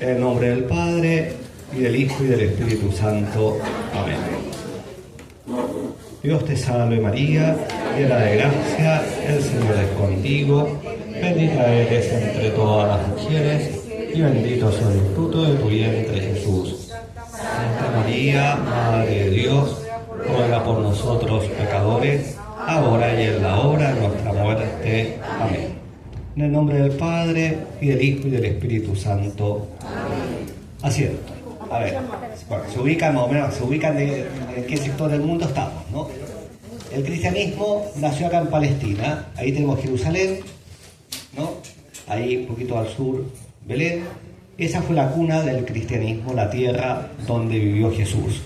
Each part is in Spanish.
En el nombre del Padre, y del Hijo, y del Espíritu Santo. Amén. Dios te salve María, llena de gracia, el Señor es contigo. Bendita eres entre todas las mujeres, y bendito es el fruto de tu vientre, Jesús. Santa María, Madre de Dios, ruega por nosotros pecadores, ahora y en la hora de nuestra muerte. Amén. En el nombre del Padre, y del Hijo, y del Espíritu Santo. Amén. Asiento. A ver, bueno, se ubican más o menos, en qué sector del mundo estamos, ¿no? El cristianismo nació acá en Palestina. Ahí tenemos Jerusalén, ¿no? Ahí un poquito al sur, Belén. Esa fue la cuna del cristianismo, la tierra donde vivió Jesús.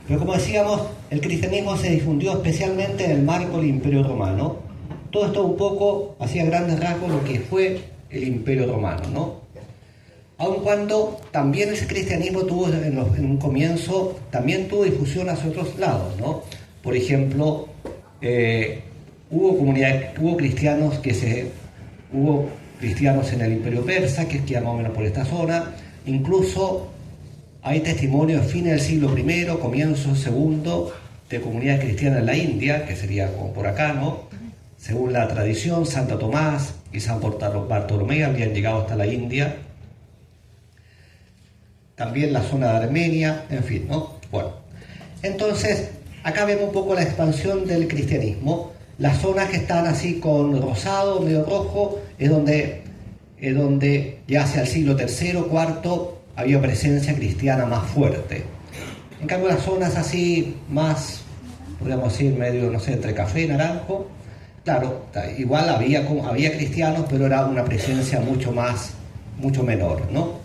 Pero como decíamos, el cristianismo se difundió especialmente en el marco del Imperio Romano. Todo esto un poco hacía grandes rasgos lo que fue el Imperio Romano, ¿no? Aun cuando también ese cristianismo tuvo en un comienzo, también tuvo difusión hacia otros lados, ¿no? Por ejemplo, hubo cristianos hubo cristianos en el Imperio Persa, que queda más o menos por esta zona. Incluso hay testimonios de fines del siglo I, comienzo segundo, de comunidades cristianas en la India, que sería como por acá, ¿no? Según la tradición, Santo Tomás y San Bartolomé habían llegado hasta la India. También la zona de Armenia, en fin, ¿no? Bueno, entonces, acá vemos un poco la expansión del cristianismo. Las zonas que están así con rosado, medio rojo, es donde ya hacia el siglo III, IV, había presencia cristiana más fuerte. En cambio, las zonas así más, podríamos decir, medio, no sé, entre café y naranjo, claro, igual había cristianos, pero era una presencia mucho menor, ¿no?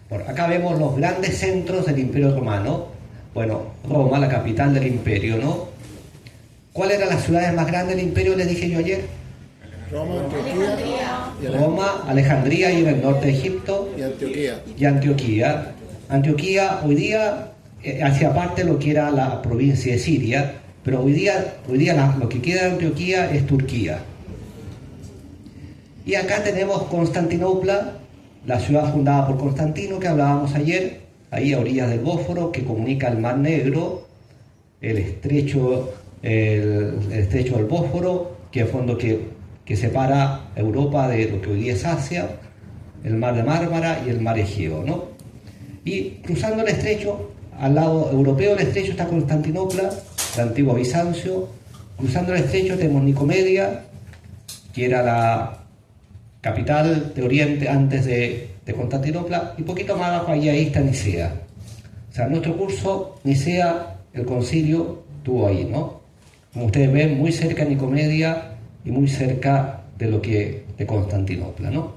Bueno, acá vemos los grandes centros del Imperio Romano. Bueno, Roma, la capital del imperio, ¿no? ¿Cuáles eran las ciudades más grandes del imperio, les dije yo ayer? Roma, Alejandría y en el norte de Egipto. Y Antioquía. Antioquía hoy día hacía parte de lo que era la provincia de Siria, pero hoy día lo que queda de Antioquía es Turquía. Y acá tenemos Constantinopla, la ciudad fundada por Constantino, que hablábamos ayer, ahí a orillas del Bósforo, que comunica el Mar Negro, el estrecho del Bósforo, que en fondo que separa Europa de lo que hoy día es Asia, el Mar de Mármara y el Mar Egeo, ¿no? Y cruzando el estrecho, al lado europeo del estrecho está Constantinopla, el antiguo Bizancio. Cruzando el estrecho tenemos Nicomedia, que era la capital de Oriente antes de Constantinopla, y poquito más abajo ahí está Nicea. O sea, en nuestro curso, Nicea, el concilio, estuvo ahí, ¿no? Como ustedes ven, muy cerca de Nicomedia y muy cerca de Constantinopla, ¿no?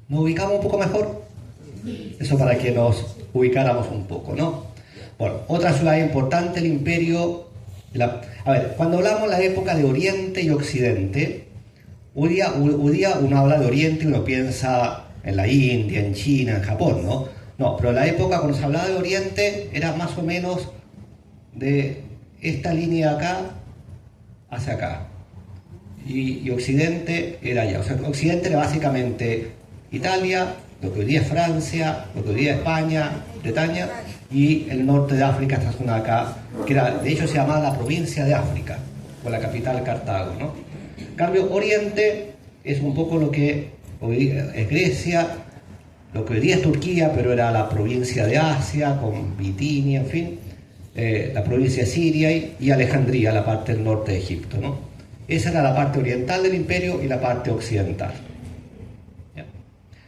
¿Nos ubicamos un poco mejor? Eso para que nos ubicáramos un poco, ¿no? Bueno, otra ciudad importante, el imperio. A ver, cuando hablamos de la época de Oriente y Occidente, hoy día uno habla de Oriente y uno piensa en la India, en China, en Japón, ¿no? No, pero en la época cuando se hablaba de Oriente era más o menos de esta línea de acá hacia acá. Y Occidente era allá. O sea, Occidente era básicamente Italia, lo que hoy día es Francia, lo que hoy día es España, Bretaña, y el norte de África, esta zona de acá, que de hecho se llamaba la provincia de África, con la capital Cartago, ¿no? En cambio, Oriente es un poco lo que hoy es Grecia, lo que hoy día es Turquía, pero era la provincia de Asia, con Bitinia, en fin, la provincia de Siria y Alejandría, la parte del norte de Egipto, ¿no? Esa era la parte oriental del imperio y la parte occidental. ¿Ya?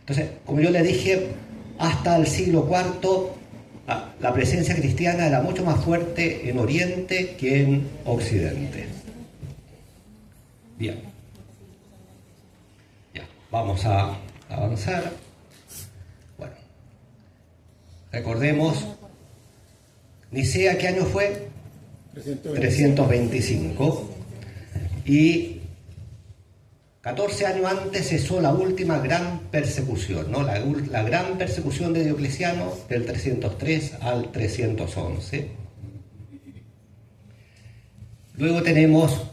Entonces, como yo les dije, hasta el siglo IV la presencia cristiana era mucho más fuerte en Oriente que en Occidente. Bien. Ya, vamos a avanzar. Bueno, recordemos, Nicea, ¿qué año fue? 325. Y 14 años antes cesó la última gran persecución, ¿no? La gran persecución de Diocleciano del 303 al 311. Luego tenemos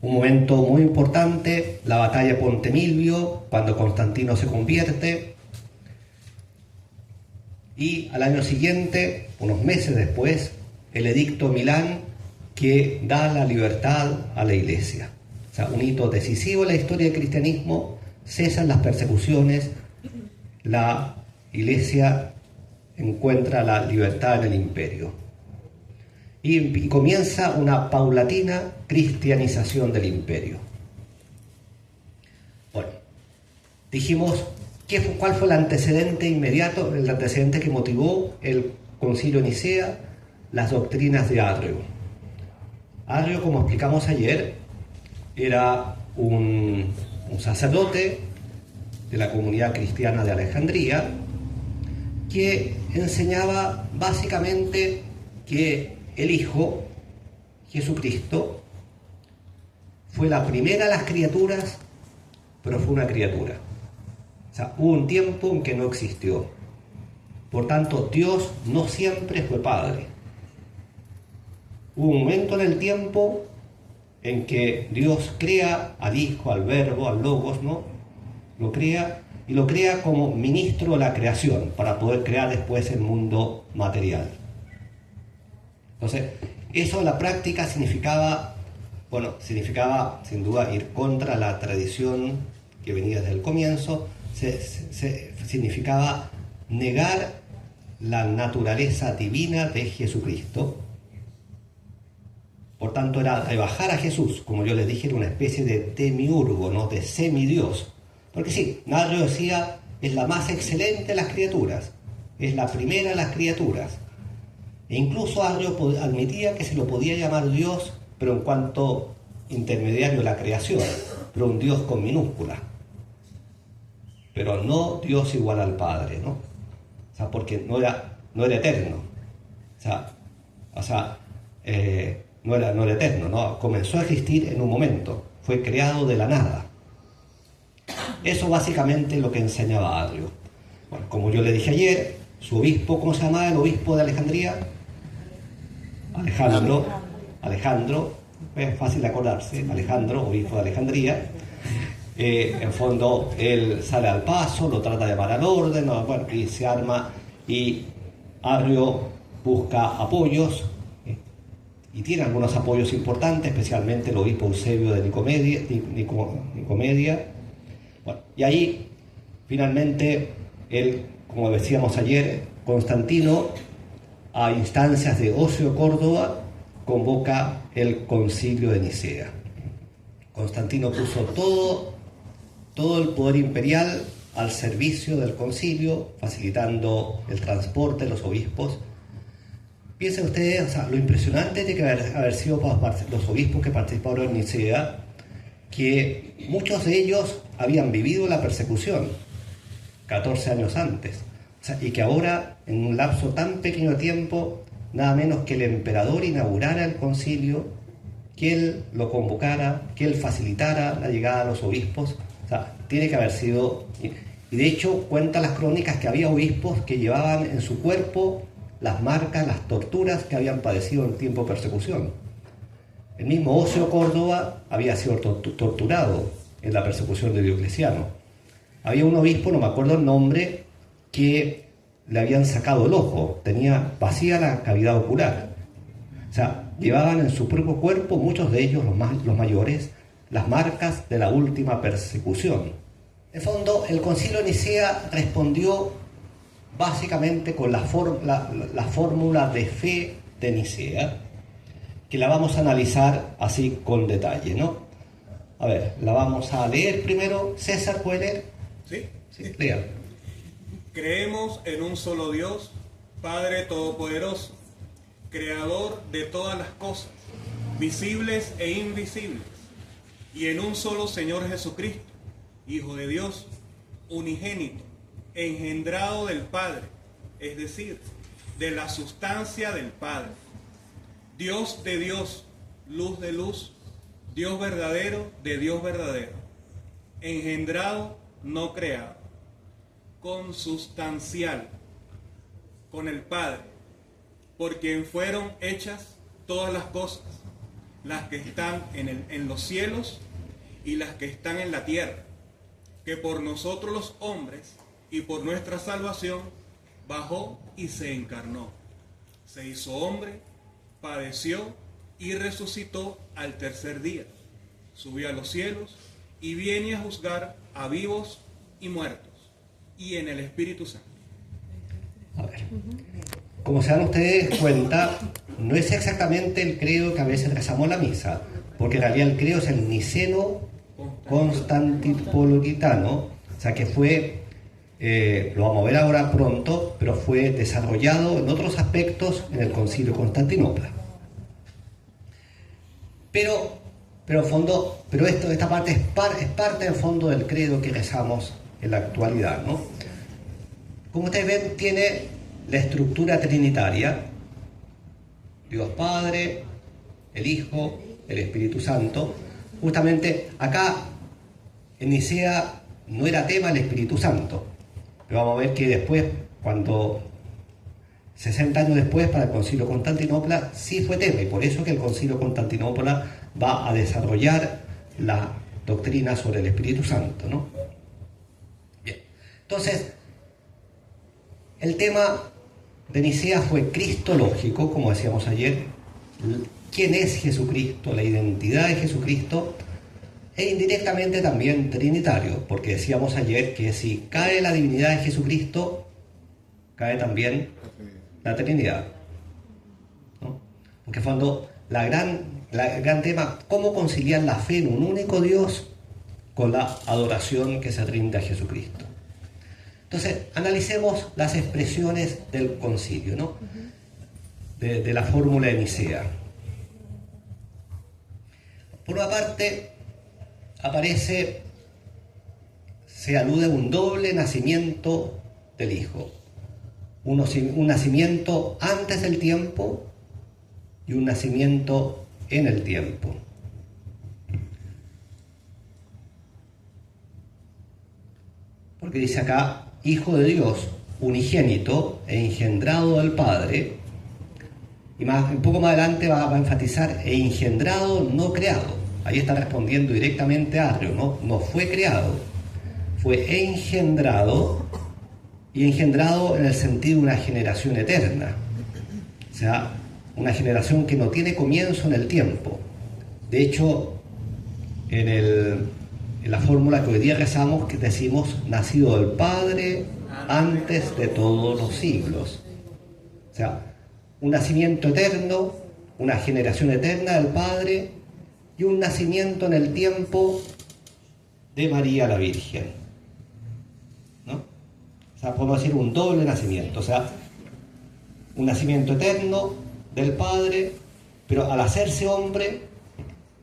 un momento muy importante, la batalla de Ponte Milvio, cuando Constantino se convierte. y al año siguiente, unos meses después, el Edicto de Milán, que da la libertad a la Iglesia. O sea, un hito decisivo en la historia del cristianismo, cesan las persecuciones, la Iglesia encuentra la libertad en el imperio. Y comienza una paulatina cristianización del imperio. Bueno, dijimos, ¿cuál fue el antecedente inmediato, el antecedente que motivó el Concilio de Nicea? Las doctrinas de Arrio. Arrio, como explicamos ayer, era un sacerdote de la comunidad cristiana de Alejandría que enseñaba básicamente que el Hijo, Jesucristo, fue la primera de las criaturas, pero fue una criatura. O sea, hubo un tiempo en que no existió. Por tanto, Dios no siempre fue Padre. Hubo un momento en el tiempo en que Dios crea al Hijo, al Verbo, al Logos, ¿no? Lo crea, y lo crea como ministro de la creación, para poder crear después el mundo material. Entonces, eso en la práctica significaba sin duda ir contra la tradición que venía desde el comienzo, significaba negar la naturaleza divina de Jesucristo. Por tanto, era rebajar a Jesús, como yo les dije, era una especie de demiurgo, ¿no? De semidios. Porque sí, Arrio decía, es la más excelente de las criaturas, es la primera de las criaturas. E incluso Arrio admitía que se lo podía llamar Dios, pero en cuanto intermediario de la creación, pero un Dios con minúscula. Pero no Dios igual al Padre, ¿no? O sea, porque no era eterno. No era eterno, ¿no? Comenzó a existir en un momento, fue creado de la nada. Eso básicamente es lo que enseñaba Arrio. Bueno, como yo le dije ayer, su obispo, ¿cómo se llamaba el obispo de Alejandría? Alejandro, es fácil de acordarse, Alejandro, obispo de Alejandría. En fondo, él sale al paso, lo trata de llamar al orden, ¿no? Bueno, y se arma, y Arrio busca apoyos, y tiene algunos apoyos importantes, especialmente el obispo Eusebio de Nicomedia. Bueno, y ahí, finalmente, él, como decíamos ayer, Constantino, a instancias de Ocio Córdoba, convoca el Concilio de Nicea. Constantino puso todo el poder imperial al servicio del concilio, facilitando el transporte de los obispos. Piensen ustedes, o sea, lo impresionante de que haber sido los obispos que participaron en Nicea, que muchos de ellos habían vivido la persecución 14 años antes, o sea, y que ahora, en un lapso tan pequeño de tiempo, nada menos que el emperador inaugurara el concilio, que él lo convocara, que él facilitara la llegada de los obispos. O sea, tiene que haber sido... Y de hecho, cuentan las crónicas que había obispos que llevaban en su cuerpo las marcas, las torturas que habían padecido en tiempo de persecución. El mismo Ocio Córdoba había sido torturado en la persecución de Diocleciano. Había un obispo, no me acuerdo el nombre, que le habían sacado el ojo, tenía vacía la cavidad ocular. O sea, llevaban en su propio cuerpo, muchos de ellos, los mayores, las marcas de la última persecución. En fondo, el Concilio de Nicea respondió básicamente con la fórmula de fe de Nicea, que la vamos a analizar así con detalle, ¿no? A ver, la vamos a leer primero. César, ¿puede leer? Sí. Lea. Creemos en un solo Dios, Padre Todopoderoso, Creador de todas las cosas, visibles e invisibles, y en un solo Señor Jesucristo, Hijo de Dios, unigénito, engendrado del Padre, es decir, de la sustancia del Padre, Dios de Dios, luz de luz, Dios verdadero de Dios verdadero, engendrado, no creado, consustancial con el Padre, por quien fueron hechas todas las cosas, las que están en los cielos y las que están en la tierra, que por nosotros los hombres y por nuestra salvación bajó y se encarnó, se hizo hombre, padeció y resucitó al tercer día, subió a los cielos y viene a juzgar a vivos y muertos, y en el Espíritu Santo. A ver, como se dan ustedes cuenta, no es exactamente el credo que a veces rezamos en la misa, porque en realidad el credo es el niceno-constantinopolitano, o sea que fue, lo vamos a ver ahora pronto, pero fue desarrollado en otros aspectos en el Concilio de Constantinopla. Pero en fondo, esta parte es parte en fondo del credo que rezamos en la actualidad, ¿no? Como ustedes ven, tiene la estructura trinitaria: Dios Padre, el Hijo, el Espíritu Santo. Justamente acá en Nicea no era tema el Espíritu Santo, pero vamos a ver que después, cuando 60 años después, para el Concilio de Constantinopla, sí fue tema, y por eso que el Concilio de Constantinopla va a desarrollar la doctrina sobre el Espíritu Santo, ¿no? Bien, entonces, el tema de Nicea fue cristológico, como decíamos ayer. ¿Quién es Jesucristo? La identidad de Jesucristo. E indirectamente también trinitario, porque decíamos ayer que si cae la divinidad de Jesucristo, cae también la Trinidad, ¿no? Porque cuando el gran tema, ¿cómo conciliar la fe en un único Dios con la adoración que se rinde a Jesucristo? Entonces, analicemos las expresiones del concilio, ¿no? De la fórmula de Nicea. Por una parte, se alude a un doble nacimiento del Hijo. Un nacimiento antes del tiempo y un nacimiento en el tiempo. Porque dice acá, Hijo de Dios, unigénito e engendrado del Padre, y un poco más adelante va a enfatizar, e engendrado, no creado. Ahí está respondiendo directamente a Arrio, ¿no? No fue creado, fue engendrado, y engendrado en el sentido de una generación eterna. O sea, una generación que no tiene comienzo en el tiempo. De hecho, en la fórmula que hoy día rezamos, que decimos, nacido del Padre antes de todos los siglos. O sea, un nacimiento eterno, una generación eterna del Padre y un nacimiento en el tiempo de María la Virgen, ¿no? O sea, podemos decir un doble nacimiento, o sea, un nacimiento eterno del Padre, pero al hacerse hombre,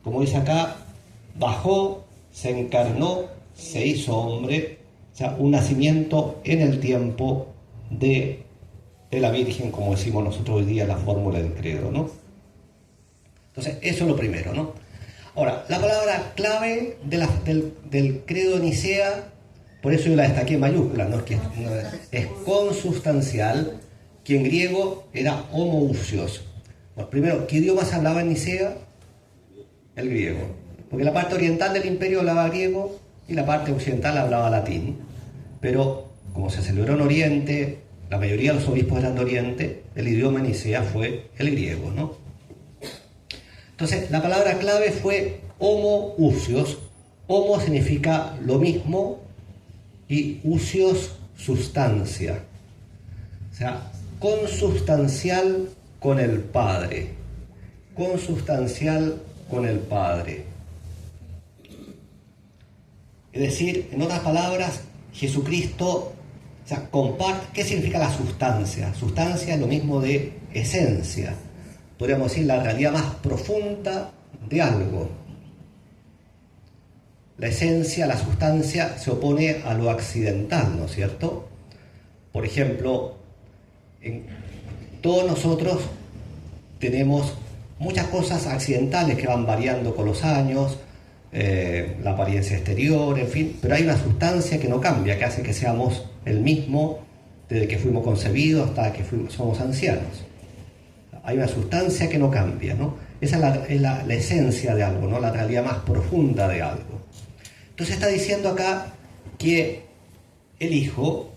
como dice acá, bajó, se encarnó, se hizo hombre, o sea, un nacimiento en el tiempo de la Virgen, como decimos nosotros hoy día en la fórmula del credo, ¿no? Entonces, eso es lo primero, ¿no? Ahora, la palabra clave del credo de Nicea, por eso yo la destaqué en mayúsculas, ¿no? Es consubstancial, que en griego era homoousios. Bueno, primero, ¿qué idiomas hablaba en Nicea? El griego. Porque la parte oriental del imperio hablaba griego y la parte occidental hablaba latín. Pero, como se celebró en Oriente, la mayoría de los obispos eran de Oriente, el idioma en Nicea fue el griego, ¿no? Entonces, la palabra clave fue homoousios. Homo significa lo mismo y ousios, sustancia. O sea, consubstancial con el Padre. Consubstancial con el Padre. Es decir, en otras palabras, Jesucristo, o sea, comparte. ¿Qué significa la sustancia? Sustancia es lo mismo de esencia. Podríamos decir la realidad más profunda de algo. La esencia, la sustancia, se opone a lo accidental, ¿no es cierto? Por ejemplo, todos nosotros tenemos muchas cosas accidentales que van variando con los años, la apariencia exterior, en fin, pero hay una sustancia que no cambia, que hace que seamos el mismo desde que fuimos concebidos hasta que somos ancianos. Hay una sustancia que no cambia, ¿no? Esa es la esencia de algo, ¿no? La realidad más profunda de algo. Entonces está diciendo acá que el Hijo,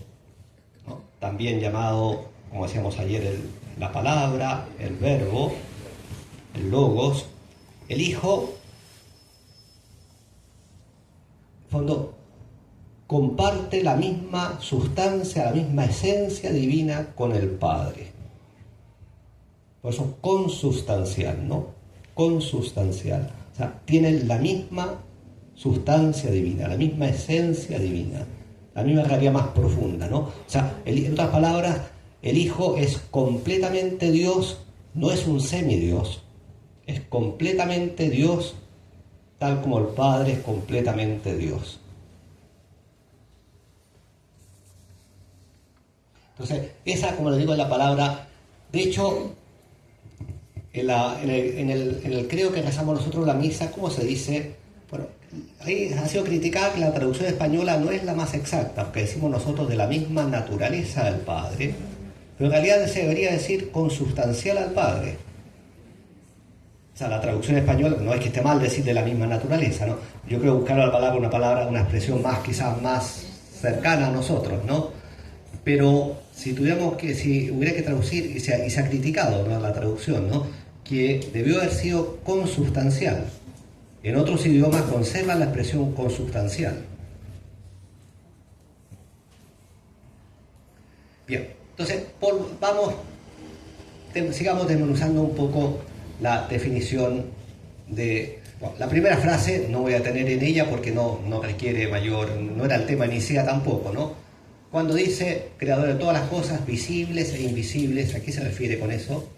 ¿no?, también llamado, como decíamos ayer, la palabra, el verbo, el logos. El Hijo, en fondo, comparte la misma sustancia, la misma esencia divina con el Padre. Por eso consubstancial, ¿no? Consubstancial. O sea, tienen la misma sustancia divina, la misma esencia divina, la misma realidad más profunda, ¿no? O sea, en otras palabras, el Hijo es completamente Dios, no es un semidios, es completamente Dios, tal como el Padre es completamente Dios. Entonces, esa, como le digo, es la palabra. De hecho, en el credo que rezamos nosotros la misa, ¿cómo se dice? Bueno, ahí ha sido criticada que la traducción española no es la más exacta, porque decimos nosotros de la misma naturaleza del Padre, pero en realidad se debería decir consubstancial al Padre. O sea, la traducción española no es que esté mal decir de la misma naturaleza, ¿no? Yo creo buscar la palabra, una expresión más, quizás más cercana a nosotros, ¿no? Pero si hubiera que traducir, y se ha criticado, ¿no?, la traducción, ¿no?, que debió haber sido consubstancial. En otros idiomas conservan la expresión consubstancial. Bien, entonces sigamos desmenuzando un poco la definición de... Bueno, la primera frase no voy a tener en ella porque no requiere mayor, no era el tema inicial tampoco, ¿no? Cuando dice creador de todas las cosas visibles e invisibles, ¿a qué se refiere con eso?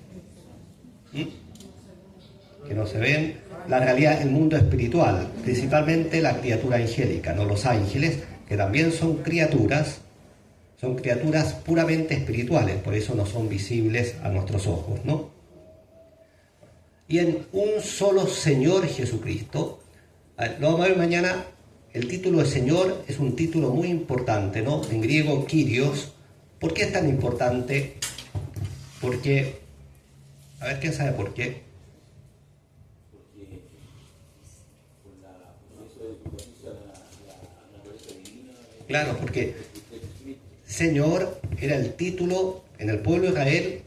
Que no se ven. La realidad, el mundo espiritual, principalmente la criatura angélica, no los ángeles, que también son criaturas puramente espirituales, por eso no son visibles a nuestros ojos, ¿no? Y en un solo Señor Jesucristo, lo vamos a ver mañana. El título de Señor es un título muy importante, ¿no? En griego, Kyrios. ¿Por qué es tan importante? Porque, a ver, ¿quién sabe por qué? Claro, porque Señor era el título, en el pueblo de Israel,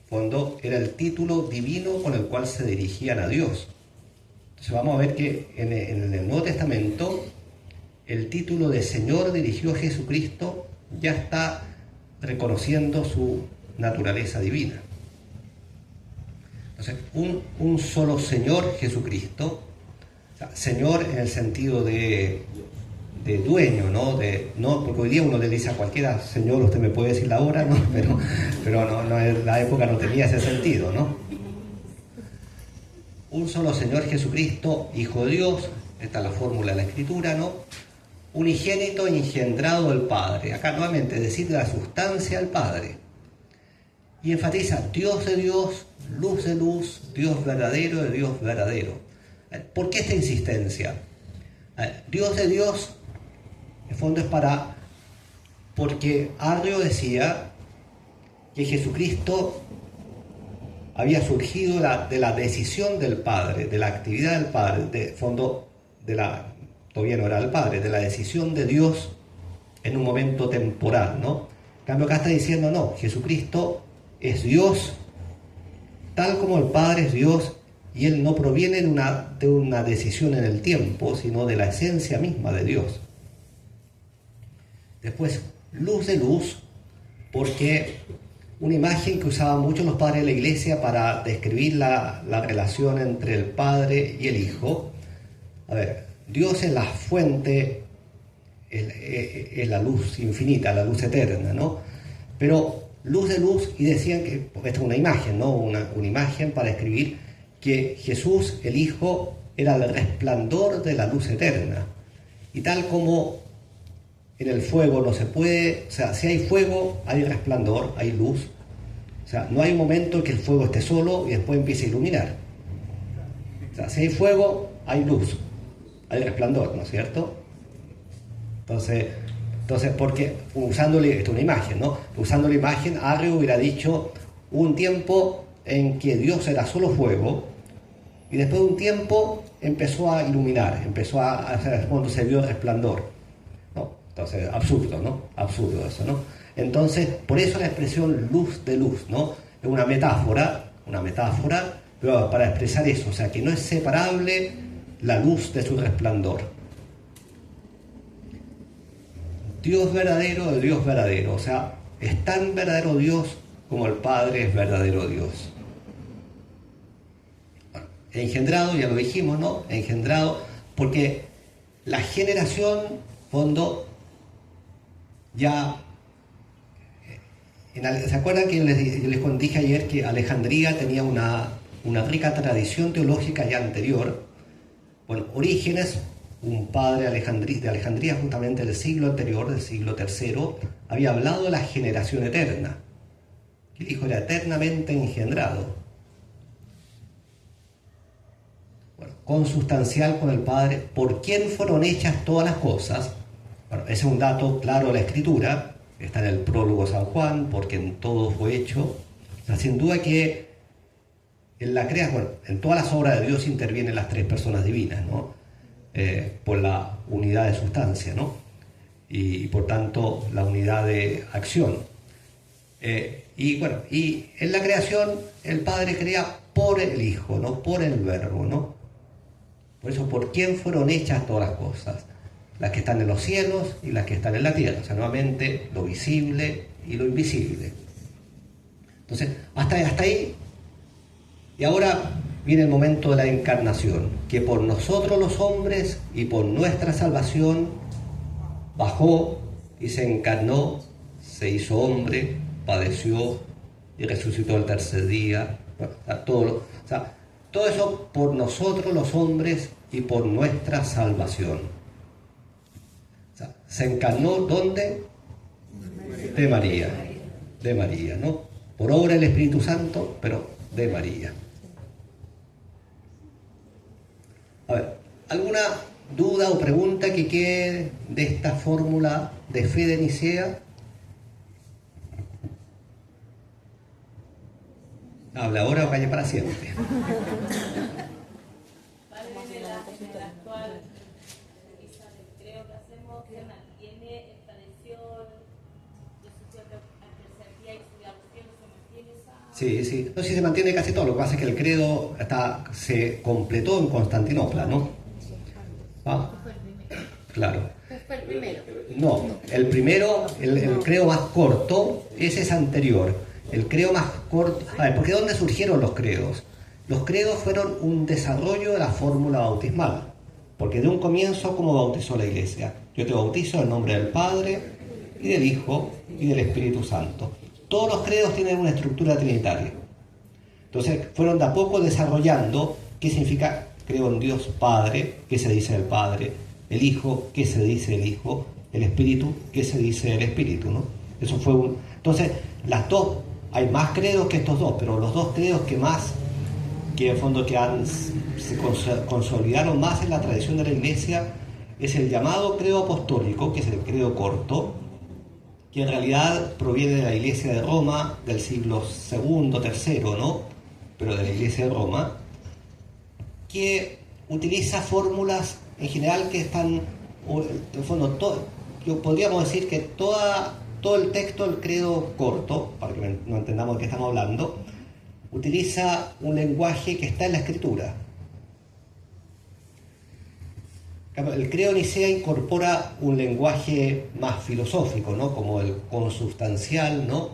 cuando era el título divino con el cual se dirigían a Dios. Entonces vamos a ver que en el Nuevo Testamento el título de Señor dirigido a Jesucristo ya está reconociendo su naturaleza divina. Entonces, un solo Señor Jesucristo, o sea, Señor en el sentido de dueño, ¿no? No, porque hoy día uno le dice a cualquiera, Señor, usted me puede decir la hora, ¿no? Pero no, en la época no tenía ese sentido, ¿no? Un solo Señor Jesucristo, Hijo de Dios, esta es la fórmula de la Escritura, ¿no? Unigénito engendrado del Padre. Acá nuevamente decir de la sustancia del Padre. Y enfatiza Dios de Dios, luz de luz, Dios verdadero de Dios verdadero. ¿Por qué esta insistencia? Dios de Dios, en fondo es porque Arrio decía que Jesucristo había surgido de la decisión del Padre, de la actividad del Padre, de fondo todavía no era el Padre, de la decisión de Dios en un momento temporal, ¿no? En cambio acá está diciendo, no, Jesucristo es Dios, tal como el Padre es Dios, y Él no proviene de una decisión en el tiempo, sino de la esencia misma de Dios. Después, luz de luz, porque una imagen que usaban mucho los padres de la Iglesia para describir la relación entre el Padre y el Hijo. A ver, Dios es la fuente, es la luz infinita, la luz eterna, ¿no? Pero luz de luz, y decían que, porque esta es una imagen, ¿no? Una imagen para describir que Jesús, el Hijo, era el resplandor de la luz eterna. Y tal como en el fuego no se puede, o sea, si hay fuego, hay resplandor, hay luz. O sea, no hay un momento en que el fuego esté solo y después empiece a iluminar. O sea, si hay fuego, hay luz, hay resplandor, ¿no es cierto? Entonces porque usándole, esto es una imagen, ¿no? Usando la imagen, Arrio hubiera dicho un tiempo en que Dios era solo fuego, y después de un tiempo empezó a iluminar, cuando se vio el resplandor, ¿no? Entonces, absurdo, ¿no? Absurdo eso, ¿no? Entonces, por eso la expresión luz de luz, ¿no? Es una metáfora, pero para expresar eso, o sea, que no es separable la luz de su resplandor. Dios verdadero de Dios verdadero, o sea, es tan verdadero Dios como el Padre es verdadero Dios. Bueno, engendrado, ya lo dijimos, ¿no? Engendrado, porque la generación, fondo, ya... ¿Se acuerdan que les dije ayer que Alejandría tenía una rica tradición teológica ya anterior? Bueno, Orígenes, un padre de Alejandría justamente del siglo anterior, del siglo III, había hablado de la generación eterna, que el Hijo era eternamente engendrado. Bueno, consustancial con el Padre, por quien fueron hechas todas las cosas. Bueno, ese es un dato claro de la Escritura. Está en el prólogo San Juan, porque en todo fue hecho. O sea, sin duda que en la creación, bueno, en todas las obras de Dios intervienen las tres personas divinas, ¿no? Por la unidad de sustancia, ¿no? Y por tanto la unidad de acción. Y en la creación el Padre crea por el Hijo, ¿no? Por el Verbo, ¿no? Por eso, ¿por quién fueron hechas todas las cosas? Las que están en los cielos y las que están en la tierra, o sea, nuevamente lo visible y lo invisible. Entonces, hasta ahí, y ahora viene el momento de la encarnación, que por nosotros los hombres y por nuestra salvación bajó y se encarnó, se hizo hombre, padeció y resucitó el tercer día. Bueno, todo eso por nosotros los hombres y por nuestra salvación. Se encarnó ¿dónde? De María, ¿no? Por obra del Espíritu Santo, pero de María. A ver, ¿alguna duda o pregunta que quede de esta fórmula de fe de Nicea? Habla ahora o calle para siempre. Sí. No sé si se mantiene casi todo. Lo que pasa es que el credo se completó en Constantinopla, ¿no? ¿Ah? Claro. ¿Fue el primero? No, el primero, el credo más corto, ese es anterior. El credo más corto... A ver, porque ¿dónde surgieron los credos? Los credos fueron un desarrollo de la fórmula bautismal. Porque de un comienzo, ¿cómo bautizó la Iglesia? Yo te bautizo en el nombre del Padre, y del Hijo, y del Espíritu Santo. Todos los credos tienen una estructura trinitaria. Entonces fueron de a poco desarrollando qué significa creo en Dios Padre, qué se dice del Padre, el Hijo, qué se dice del Hijo, el Espíritu, qué se dice del Espíritu, ¿no? Eso fue un... Entonces, las dos, hay más credos que estos dos, pero los dos credos que en fondo se consolidaron más en la tradición de la Iglesia, es el llamado credo apostólico, que es el credo corto, que en realidad proviene de la Iglesia de Roma del siglo II, III, ¿no? Pero de la Iglesia de Roma, que utiliza fórmulas en general que están, en el fondo, podríamos decir que todo el texto del credo corto, para que no entendamos de qué estamos hablando, utiliza un lenguaje que está en la Escritura. El credo Nicea incorpora un lenguaje más filosófico, ¿no? Como el consustancial, ¿no?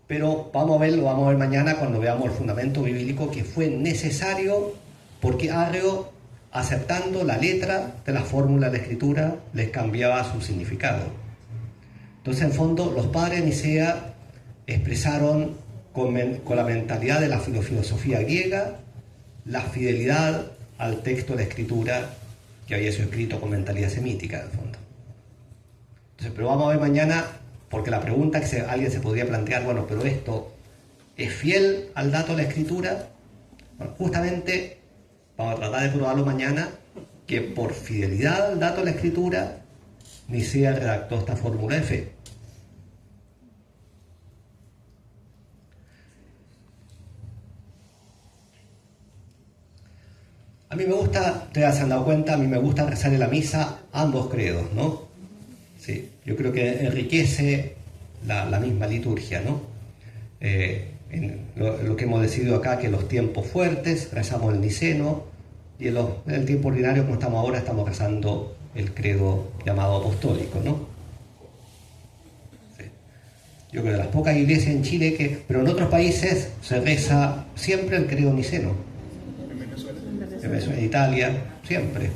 Pero vamos a ver mañana cuando veamos el fundamento bíblico, que fue necesario porque Arrio, aceptando la letra de la fórmula de la Escritura, les cambiaba su significado. Entonces, en fondo, los padres de Nicea expresaron con la mentalidad de la filosofía griega la fidelidad al texto de la Escritura que había sido escrito con mentalidad semítica, en el fondo. Entonces, pero vamos a ver mañana, porque la pregunta que alguien se podría plantear, bueno, pero esto es fiel al dato de la Escritura. Bueno, justamente vamos a tratar de probarlo mañana, que por fidelidad al dato de la Escritura, Nicea redactó esta fórmula de fe. A mí me gusta, ustedes se han dado cuenta, a mí me gusta rezar en la misa ambos credos, ¿no? Sí, yo creo que enriquece la misma liturgia, ¿no? Lo que hemos decidido acá, que en los tiempos fuertes rezamos el niceno, y en el tiempo ordinario, como estamos ahora, estamos rezando el credo llamado apostólico, ¿no? Sí. Yo creo que de las pocas iglesias en Chile, pero en otros países se reza siempre el credo niceno. En Venezuela, en Italia, siempre.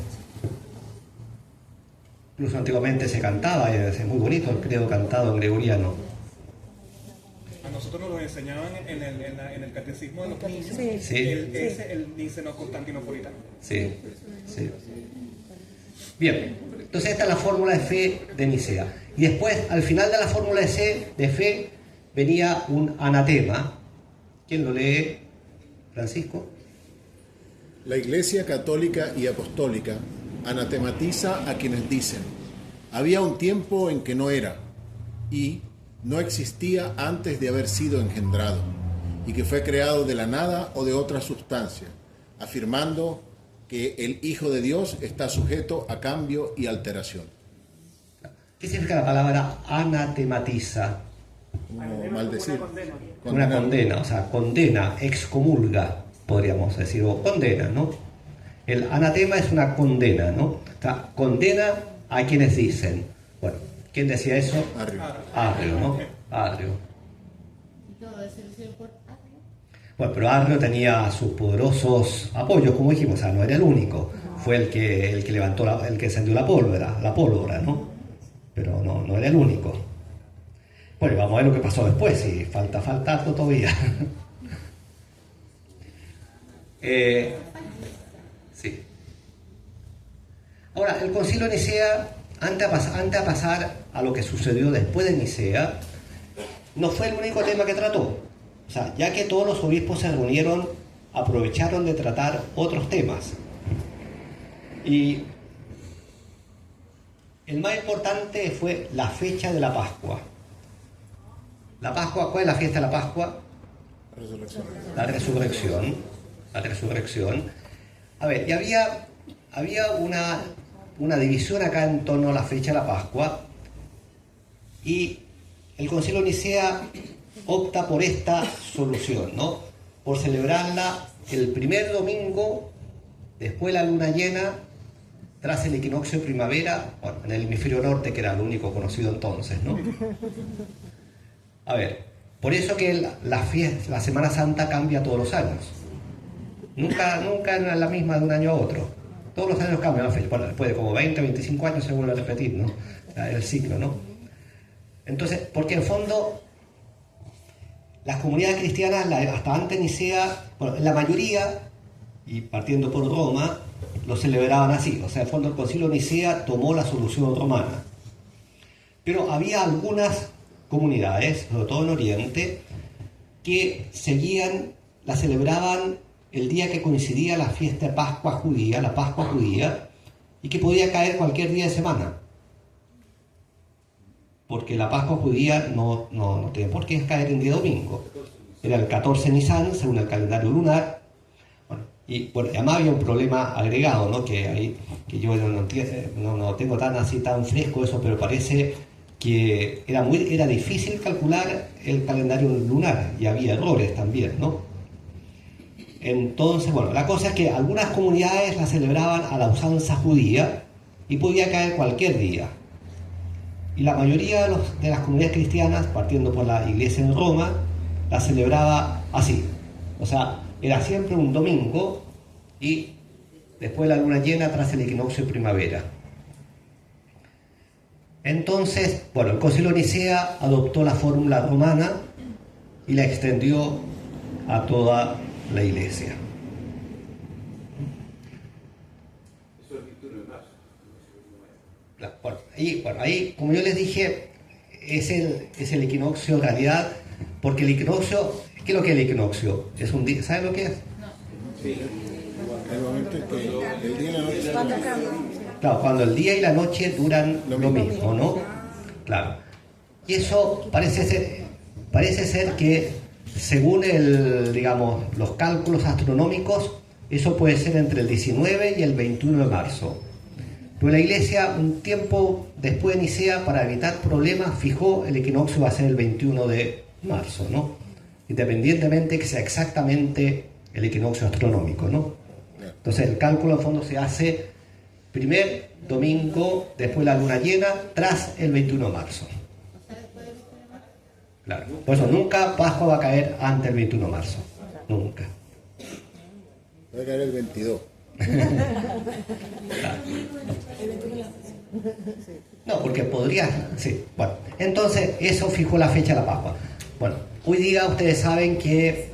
Incluso antiguamente se cantaba, y es muy bonito el credo cantado en gregoriano. A nosotros nos lo enseñaban en el catecismo de los niños. Sí. El niceno constantinopolitano. Sí, sí. Bien, entonces esta es la fórmula de fe de Nicea. Y después, al final de la fórmula de fe, venía un anatema. ¿Quién lo lee? ¿Francisco? La Iglesia Católica y Apostólica anatematiza a quienes dicen: había un tiempo en que no era, y no existía antes de haber sido engendrado, y que fue creado de la nada o de otra sustancia, afirmando que el Hijo de Dios está sujeto a cambio y alteración. ¿Qué significa la palabra anatematiza? Como maldecir. Una condena, o sea, condena, excomulga, podríamos decir, o condena, ¿no? El anatema es una condena, ¿no? O sea, condena a quienes dicen. Bueno, ¿quién decía eso? Arrio, ¿no? Arrio. Bueno, pero Arrio tenía sus poderosos apoyos, como dijimos, o sea, no era el único. Fue el que levantó, el que encendió la pólvora, ¿no? Pero no era el único. Bueno, vamos a ver lo que pasó después, si falta harto todavía. Sí. Ahora, el Concilio de Nicea, antes de pasar a lo que sucedió después de Nicea, no fue el único tema que trató. O sea, ya que todos los obispos se reunieron, aprovecharon de tratar otros temas. Y el más importante fue la fecha de la Pascua. La Pascua, ¿cuál es la fiesta de la Pascua? La resurrección. La resurrección. A ver, y había una división acá en torno a la fecha de la Pascua, y el Concilio de Nicea opta por esta solución, ¿no? Por celebrarla el primer domingo después de la luna llena, tras el equinoccio de primavera, bueno, en el hemisferio norte, que era lo único conocido entonces, ¿no? A ver, por eso que la Semana Santa cambia todos los años. Nunca es la misma de un año a otro. Todos los años cambia la fecha. Bueno, después de como 20, 25 años se vuelve a repetir, ¿no? El ciclo, ¿no? Entonces, porque en fondo las comunidades cristianas, hasta antes Nicea, bueno, la mayoría, y partiendo por Roma, lo celebraban así. O sea, en fondo el Concilio de Nicea tomó la solución romana. Pero había algunas comunidades, sobre todo en Oriente, que la celebraban el día que coincidía la fiesta de Pascua judía, la Pascua judía, y que podía caer cualquier día de semana. Porque la Pascua judía no tiene por qué caer en día domingo. Era el 14 Nisan, según el calendario lunar. Bueno, además había un problema agregado, ¿no? Que yo no tengo tan fresco eso, pero parece que era difícil calcular el calendario lunar, y había errores también, ¿no? Entonces, bueno, la cosa es que algunas comunidades la celebraban a la usanza judía y podía caer cualquier día. Y la mayoría de las comunidades cristianas, partiendo por la iglesia en Roma, la celebraba así. O sea, era siempre un domingo y después de la luna llena tras el equinoccio de primavera. Entonces, bueno, el Concilio de Nicea adoptó la fórmula romana y la extendió a toda la iglesia. Ahí, como yo les dije, es el equinoccio en realidad, porque el equinoccio, ¿qué es lo que es el equinoccio? Es un día, ¿saben lo que es? Sí. El momento que el día y la noche. Claro, cuando el día y la noche duran lo mismo, ¿no? Claro. Y eso parece ser que, según los cálculos astronómicos, Eso puede ser entre el 19 y el 21 de marzo. Pero la Iglesia, un tiempo después de Nicea, para evitar problemas, fijó el equinoccio va a ser el 21 de marzo, ¿no? Independientemente que sea exactamente el equinoccio astronómico, ¿no? Entonces el cálculo en fondo se hace primer domingo después de la luna llena, tras el 21 de marzo. Claro. Por eso nunca Pascua va a caer antes del 21 de marzo. Nunca. Va a caer el 22. Claro. No, porque podría. Sí. Bueno, entonces eso fijó la fecha de la Pascua. Bueno, hoy día ustedes saben que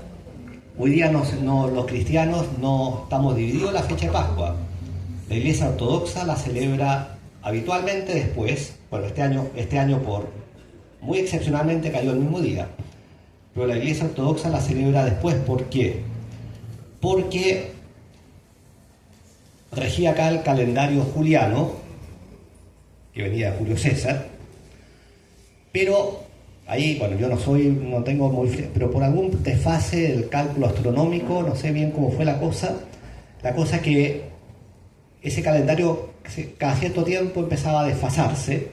hoy día los cristianos no estamos divididos en la fecha de Pascua. La Iglesia Ortodoxa la celebra habitualmente después. Bueno, este año por muy excepcionalmente cayó el mismo día. Pero la Iglesia Ortodoxa la celebra después. ¿Por qué? Porque regía acá el calendario juliano, que venía de Julio César, pero ahí, bueno, yo no tengo muy, pero por algún desfase del cálculo astronómico, no sé bien cómo fue la cosa que ese calendario cada cierto tiempo empezaba a desfasarse,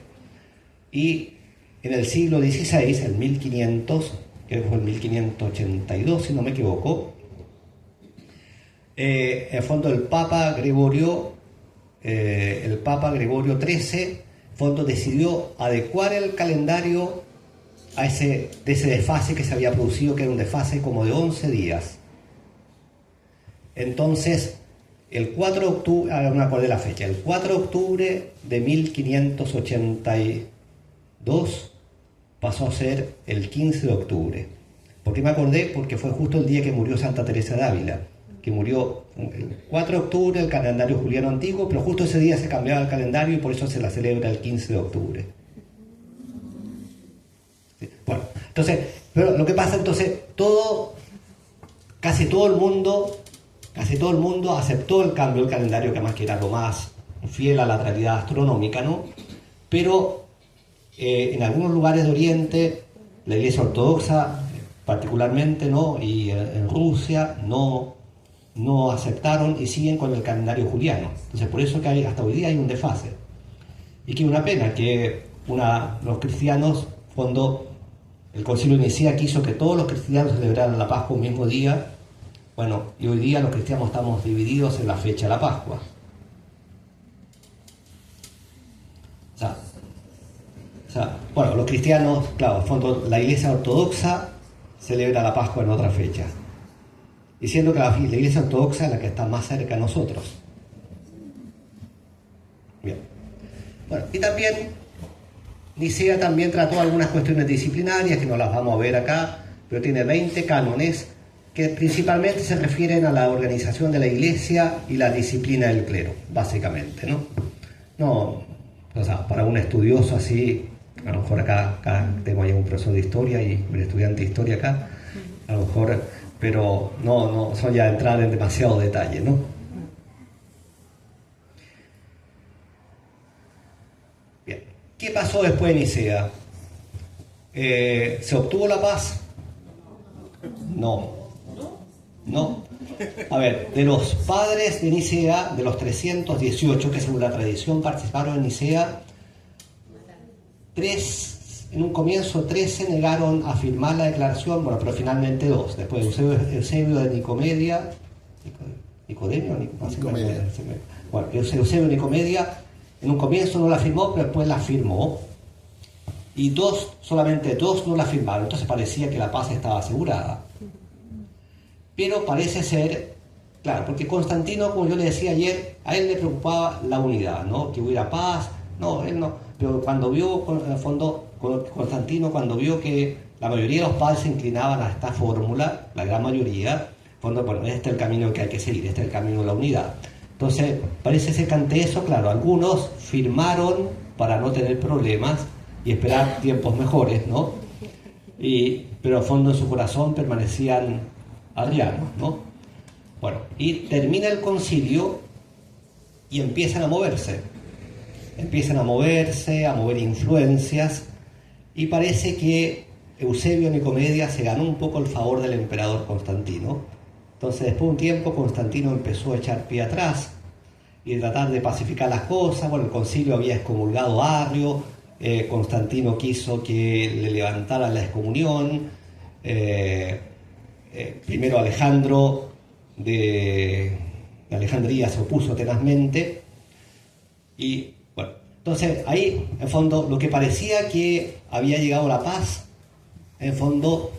y en el siglo XVI, el 1500, que fue el 1582 si no me equivoco, en el fondo el Papa Gregorio XIII, en fondo decidió adecuar el calendario a ese desfase que se había producido, que era un desfase como de 11 días. Entonces, el 4 de octubre, ahora no me acuerdo de la fecha, el 4 de octubre de 1582 pasó a ser el 15 de octubre. ¿Por qué me acordé? Porque fue justo el día que murió Santa Teresa de Ávila, que murió el 4 de octubre, el calendario juliano antiguo, pero justo ese día se cambiaba el calendario y por eso se la celebra el 15 de octubre. ¿Sí? Bueno, entonces, pero lo que pasa entonces, casi todo el mundo aceptó el cambio del calendario, que además que era lo más fiel a la realidad astronómica, ¿no? Pero en algunos lugares de Oriente, la Iglesia Ortodoxa particularmente, ¿no? Y en Rusia no aceptaron y siguen con el calendario juliano. Entonces por eso que hasta hoy día hay un desfase. Y que una pena que los cristianos, cuando el Concilio de Nicea quiso que todos los cristianos celebraran la Pascua un mismo día, bueno, y hoy día los cristianos estamos divididos en la fecha de la Pascua. O sea, bueno, los cristianos, claro, en fondo la Iglesia Ortodoxa celebra la Pascua en otra fecha, diciendo que la Iglesia Ortodoxa es la que está más cerca de nosotros. Bien. Bueno, y también Nicea también trató algunas cuestiones disciplinarias que no las vamos a ver acá, pero tiene 20 cánones que principalmente se refieren a la organización de la Iglesia y la disciplina del clero, básicamente, ¿no? No, o sea, para un estudioso así, a lo mejor acá tengo ahí un profesor de historia y un estudiante de historia acá, a lo mejor, pero no son ya entrar en demasiado detalle, ¿no? Bien, ¿qué pasó después de Nicea? ¿Se obtuvo la paz? No. A ver, de los padres de Nicea, de los 318 que según la tradición participaron en Nicea, en un comienzo 3 se negaron a firmar la declaración, bueno, pero finalmente 2. Después Eusebio de Nicomedia, bueno, Eusebio de Nicomedia, en un comienzo no la firmó, pero después la firmó. Y solamente dos no la firmaron, entonces parecía que la paz estaba asegurada. Pero parece ser, claro, porque Constantino, como yo le decía ayer, a él le preocupaba la unidad, ¿no? Que hubiera paz, él no. Pero cuando vio, en el fondo, Constantino, cuando vio que la mayoría de los padres se inclinaban a esta fórmula, la gran mayoría, en el fondo, bueno, este es el camino que hay que seguir, este es el camino de la unidad. Entonces, parece ser que ante eso, claro, algunos firmaron para no tener problemas y esperar tiempos mejores, ¿no? Pero al fondo en su corazón permanecían arrianos, ¿no? Bueno, y termina el concilio y empiezan a mover influencias, y parece que Eusebio de Nicomedia se ganó un poco el favor del emperador Constantino, Entonces, después de un tiempo, Constantino empezó a echar pie atrás y tratar de pacificar las cosas. Bueno, el concilio había excomulgado a Arrio, Constantino quiso que le levantaran la excomunión, primero Alejandro de Alejandría se opuso tenazmente, y bueno, entonces ahí, en fondo, lo que parecía que había llegado la paz, en fondo,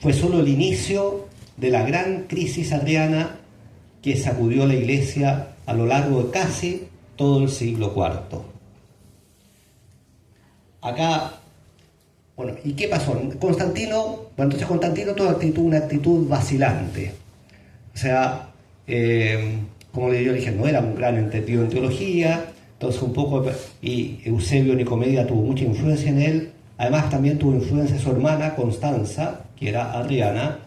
fue solo el inicio de la gran crisis arriana que sacudió la Iglesia a lo largo de casi todo el siglo IV. Acá, bueno, ¿y qué pasó? Constantino, bueno, entonces Constantino tuvo una actitud vacilante. O sea, como yo dije, no era un gran entendido en teología, entonces un poco, y Eusebio Nicomedia tuvo mucha influencia en él. Además también tuvo influencia su hermana Constanza, que era arriana,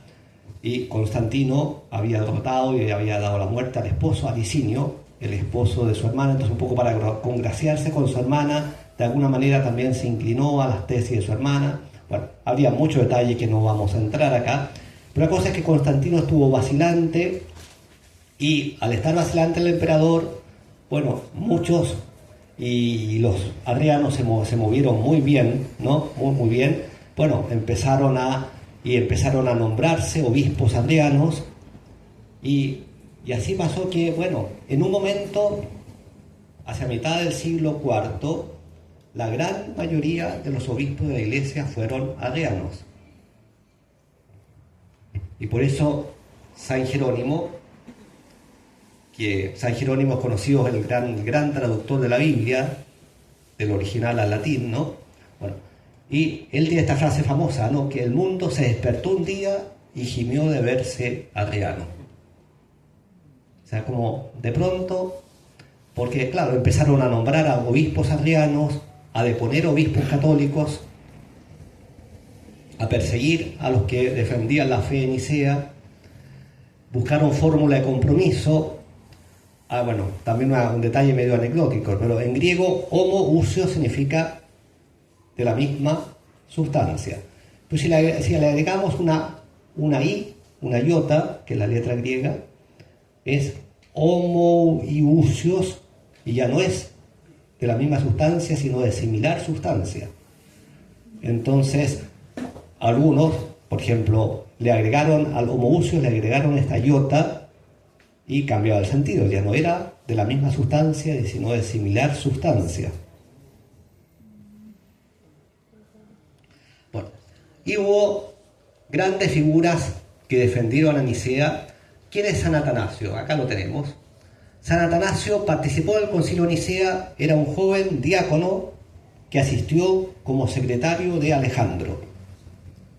y Constantino había derrotado y había dado la muerte al esposo, a Licinio, el esposo de su hermana. Entonces un poco para congraciarse con su hermana, de alguna manera también se inclinó a las tesis de su hermana. Bueno, habría muchos detalles que no vamos a entrar acá, pero la cosa es que Constantino estuvo vacilante, y al estar vacilante el emperador, bueno, muchos y los arrianos se movieron muy bien, ¿no? Muy bien. Bueno, empezaron a nombrarse obispos arrianos, y así pasó que, bueno, en un momento, hacia mitad del siglo IV, la gran mayoría de los obispos de la Iglesia fueron arrianos. Y por eso San Jerónimo, que San Jerónimo es conocido, el gran traductor de la Biblia, del original al latín, ¿no? Bueno, y él tiene esta frase famosa, ¿no? Que el mundo se despertó un día y gimió de verse arriano. O sea, como de pronto, porque claro, empezaron a nombrar a obispos arrianos, a deponer obispos católicos, a perseguir a los que defendían la fe de Nicea, buscaron fórmula de compromiso. Bueno, también un detalle medio anecdótico, pero en griego homo-usio significa de la misma sustancia. Pues si le agregamos una i, una iota, que es la letra griega, es homo-iusios, y ya no es de la misma sustancia, sino de similar sustancia. Entonces, algunos, por ejemplo, le agregaron al homoousios, le agregaron esta iota, y cambiaba el sentido, ya no era de la misma sustancia, sino de similar sustancia. Bueno, y hubo grandes figuras que defendieron a Nicea. ¿Quién es San Atanasio? Acá lo tenemos. San Atanasio participó del Concilio de Nicea, era un joven diácono que asistió como secretario de Alejandro,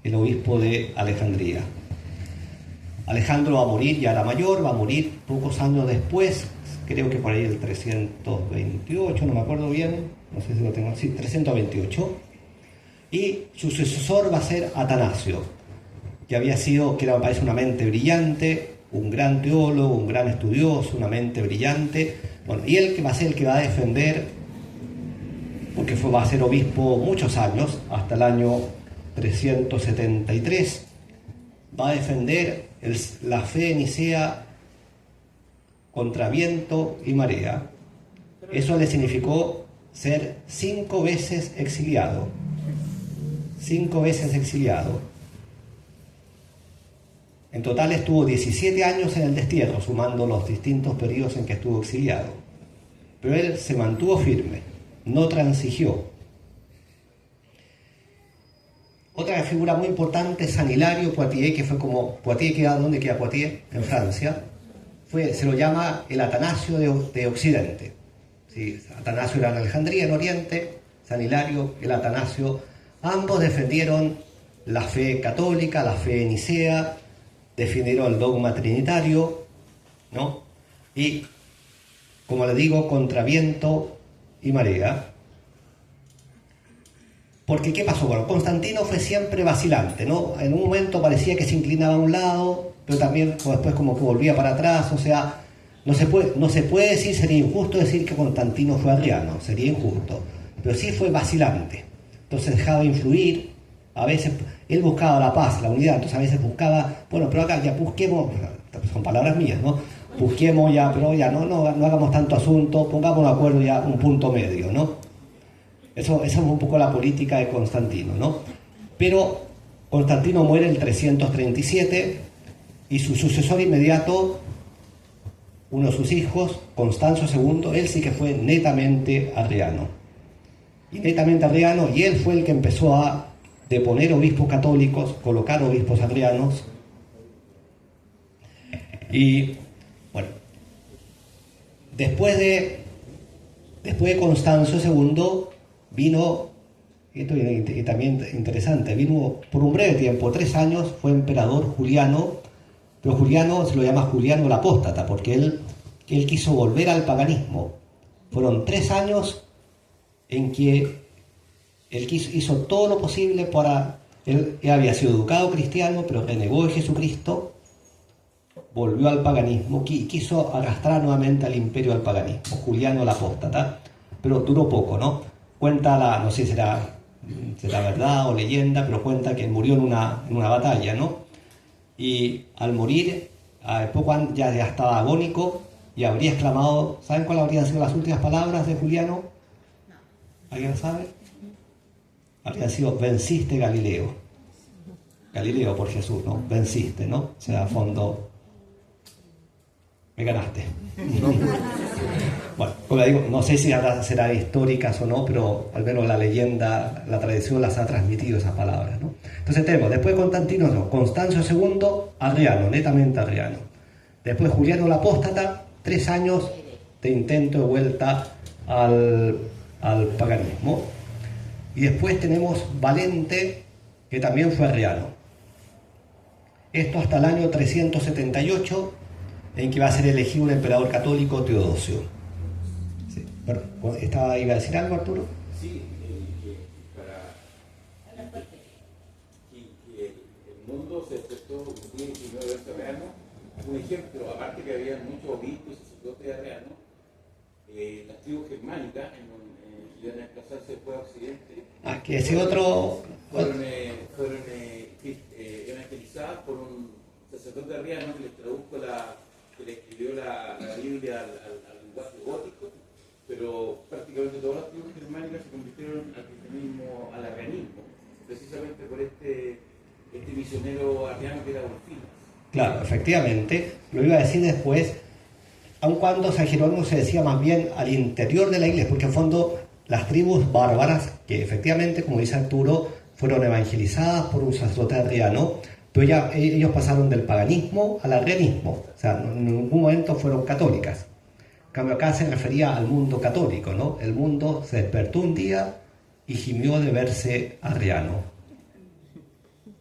el obispo de Alejandría. Alejandro va a morir, ya era mayor, va a morir pocos años después, creo que por ahí el 328, no me acuerdo bien, no sé si lo tengo así, 328, y su sucesor va a ser Atanasio, que era, me parece, una mente brillante, un gran teólogo, un gran estudioso, una mente brillante, bueno, y él que va a ser el que va a defender, porque va a ser obispo muchos años, hasta el año 373, va a defender la fe de Nicea contra viento y marea. Eso le significó ser 5 veces exiliado. 5 veces exiliado. En total estuvo 17 años en el destierro, sumando los distintos periodos en que estuvo exiliado. Pero él se mantuvo firme, no transigió. Otra figura muy importante es San Hilario Poitiers, que fue como Poitiers, ¿dónde queda Poitiers? En Francia. Se lo llama el Atanasio de Occidente. Sí, Atanasio era en Alejandría, en Oriente, San Hilario, el Atanasio. Ambos defendieron la fe católica, la fe de Nicea, defendieron el dogma trinitario, ¿no? Y, como le digo, contra viento y marea. Porque, ¿qué pasó? Bueno, Constantino fue siempre vacilante, ¿no? En un momento parecía que se inclinaba a un lado, pero también después como que volvía para atrás. O sea, no se puede decir, sería injusto decir que Constantino fue arriano, sería injusto. Pero sí fue vacilante. Entonces dejaba influir, a veces él buscaba la paz, la unidad, entonces a veces buscaba, bueno, pero acá ya busquemos, son palabras mías, ¿no? Busquemos ya, pero ya no hagamos tanto asunto, pongamos de acuerdo ya un punto medio, ¿no? Esa es un poco la política de Constantino, ¿no? Pero Constantino muere en 337 y su sucesor inmediato, uno de sus hijos, Constancio II, él sí que fue netamente arriano. Y netamente arriano, y él fue el que empezó a deponer obispos católicos, colocar obispos arrianos. Y bueno, después de Constancio II vino, esto es también interesante, vino por un breve tiempo, 3 años, fue emperador Juliano, pero Juliano se lo llama Juliano el Apóstata, porque él quiso volver al paganismo. Fueron 3 años en que él hizo todo lo posible para... Él había sido educado cristiano, pero renegó de Jesucristo, volvió al paganismo, quiso arrastrar nuevamente al imperio del paganismo, Juliano el Apóstata, pero duró poco, ¿no? Cuenta, no sé si será verdad o leyenda, pero cuenta que murió en una batalla, ¿no? Y al morir, poco ya estaba agónico y habría exclamado, ¿saben cuáles habrían sido las últimas palabras de Juliano? ¿Alguien lo sabe? Habrían sido, venciste Galileo. Galileo por Jesús, ¿no? Venciste, ¿no? O sea, a fondo, me ganaste. Bueno, como digo, no sé si será históricas o no, pero al menos la leyenda, la tradición las ha transmitido esas palabras, ¿no? Entonces tenemos, después de Constantino, no, Constancio II, arriano, netamente arriano. Después Juliano el Apóstata, 3 años de intento de vuelta al paganismo. Y después tenemos Valente, que también fue arriano. Esto hasta el año 378, en que va a ser elegido un emperador católico, Teodosio. Sí. Bueno, ¿iba a decir algo, Arturo? Sí, que el mundo se despertó un día 19 de arriano. Un ejemplo, aparte que había muchos obispos y sacerdotes arrianos, las tribus germánicas iban a desplazarse después a Occidente. Que ese otro... Fueron evangelizadas por un sacerdote arriano que les tradujo que le escribió la Biblia al lenguaje gótico, pero prácticamente todas las tribus germánicas se convirtieron al cristianismo, al arrianismo, precisamente por este misionero arriano que era Orfilas. Claro, efectivamente, lo iba a decir después, aun cuando San Jerónimo se decía más bien al interior de la iglesia, porque en fondo las tribus bárbaras, que efectivamente, como dice Arturo, fueron evangelizadas por un sacerdote arriano, pero ya ellos pasaron del paganismo al arrianismo, o sea, en ningún momento fueron católicas. En cambio acá se refería al mundo católico, ¿no? El mundo se despertó un día y gimió de verse arriano.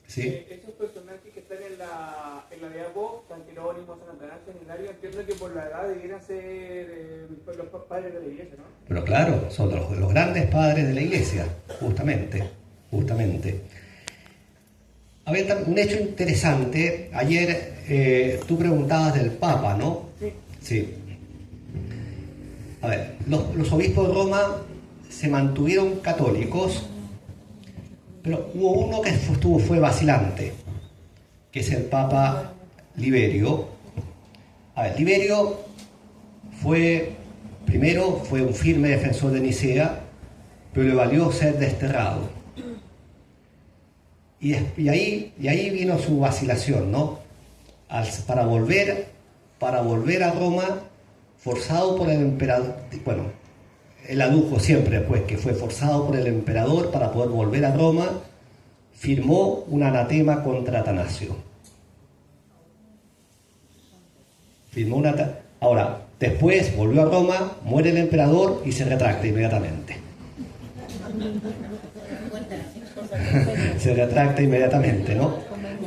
¿Sí? Esos personajes que están en la diapo, San Jerónimo, San Atanasio, San Hilario, entiendo que por la edad debieran ser los padres de la iglesia, ¿no? Pero claro, son los grandes padres de la iglesia, justamente. A ver, un hecho interesante, ayer tú preguntabas del Papa, ¿no? Sí. A ver, los obispos de Roma se mantuvieron católicos, pero hubo uno que fue vacilante, que es el Papa Liberio. A ver, Liberio fue un firme defensor de Nicea, pero le valió ser desterrado. Y ahí vino su vacilación, ¿no? Para volver a Roma, forzado por el emperador, bueno, él adujo siempre pues que fue forzado por el emperador para poder volver a Roma, firmó un anatema contra Atanasio. Ahora, después volvió a Roma, muere el emperador y se retracta inmediatamente. Se retracta inmediatamente, ¿no?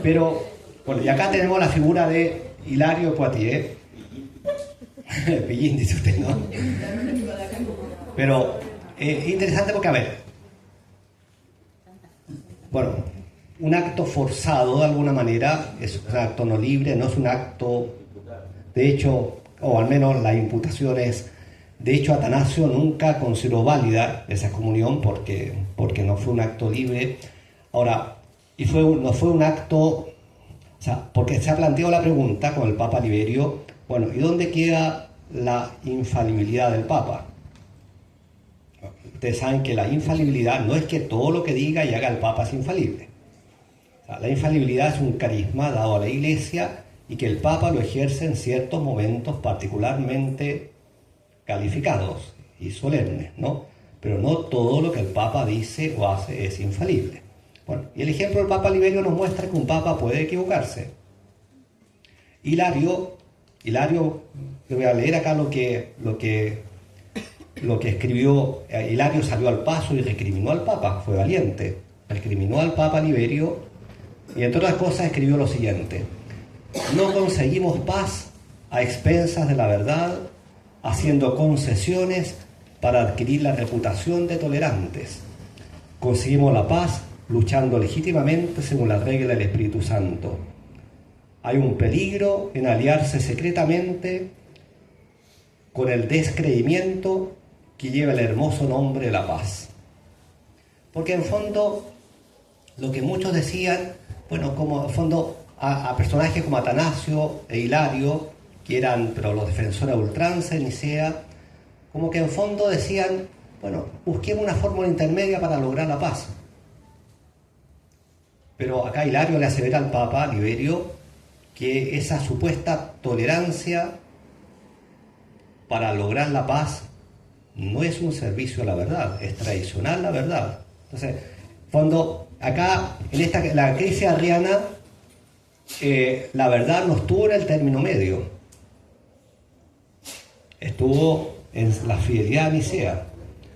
Pero, bueno, y acá tenemos la figura de Hilario de Poitiers. Pillín, dice usted, ¿no? Pero, interesante porque, a ver, bueno, un acto forzado de alguna manera, es un acto no libre, no es un acto, de hecho, o al menos la imputación es, de hecho Atanasio nunca consideró válida esa excomunión porque no fue un acto libre. Ahora, no fue un acto, o sea, porque se ha planteado la pregunta con el Papa Liberio, bueno, ¿y dónde queda la infalibilidad del Papa? Ustedes saben que la infalibilidad no es que todo lo que diga y haga el Papa es infalible. O sea, la infalibilidad es un carisma dado a la Iglesia y que el Papa lo ejerce en ciertos momentos particularmente calificados y solemnes, ¿no? Pero no todo lo que el Papa dice o hace es infalible. Bueno, y el ejemplo del Papa Liberio nos muestra que un Papa puede equivocarse. Hilario, yo voy a leer acá lo que escribió. Hilario salió al paso y recriminó al Papa, fue valiente, recriminó al Papa Liberio y entre otras cosas escribió lo siguiente: no conseguimos paz a expensas de la verdad, haciendo concesiones para adquirir la reputación de tolerantes. Conseguimos la paz luchando legítimamente según la regla del Espíritu Santo. Hay un peligro en aliarse secretamente con el descreimiento que lleva el hermoso nombre de la paz. Porque en fondo, lo que muchos decían, bueno, como en fondo a personajes como Atanasio e Hilario, que eran pero los defensores a ultranza en Nicea, como que en fondo decían, bueno, busquemos una fórmula intermedia para lograr la paz. Pero acá Hilario le asevera al Papa Liberio que esa supuesta tolerancia para lograr la paz no es un servicio a la verdad, es traicionar la verdad. Entonces, en fondo, acá en la crisis arriana, la verdad no estuvo en el término medio, estuvo en la fidelidad a Nicea.